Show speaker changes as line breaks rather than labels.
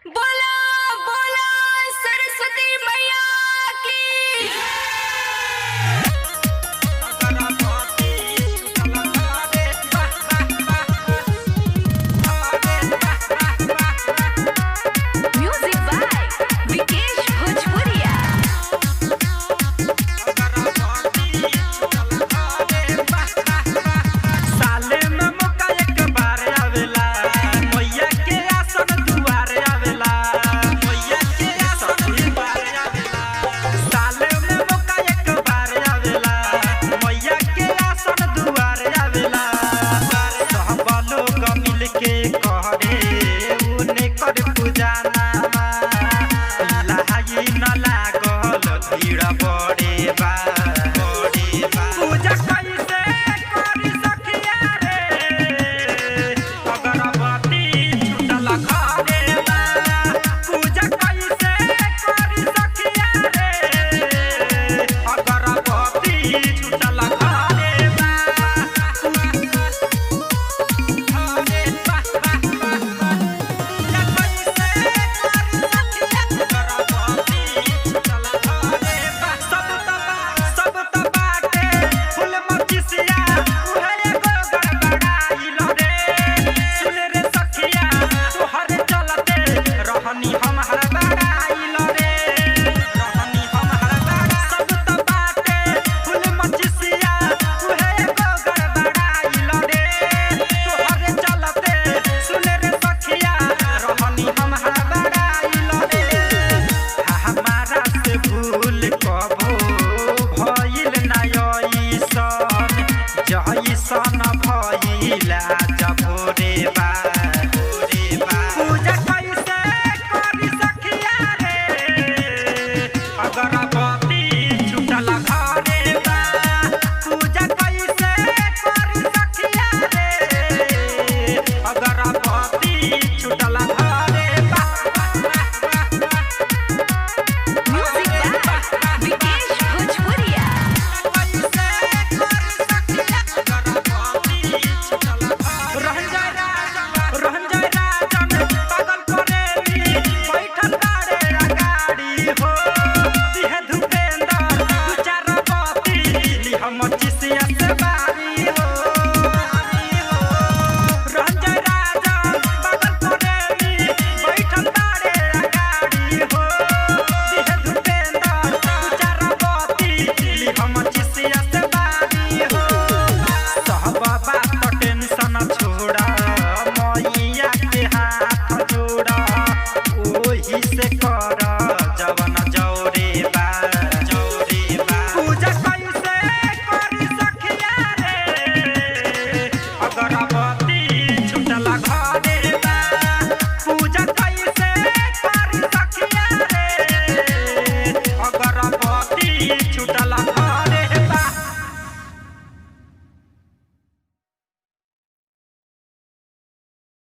बोला बोला सरस्वती मैया की। म्यूजिक बाय विकेश भोजपुरिया।
साले में मौका एक बार आवेला, मैया के आसन दुआरे आवेला, मैया के आसन दुआरे आवेला। साले में मौका एक बार आवेला, मैया के आसन दुआरे आवेला। सब लोग मिल के करे उने कर पूजा नामा, लहाई न लागल भीड़ बड़े बा पूजा कैसे करी सखिया रे, अगरबत्ती छूटल घरे बा। पूजा कैसे करी सखिया रे, अगरबत्ती छूटल घरे बा। घरे बा पूजा कैसे करी सखिया, अगरबत्ती छूटल घरे बा। सब तबा के फूल मचिसिया उहे एगो गड़बड़ाइल रे। सुन रे सखिया तोहरे चलते रहनी हम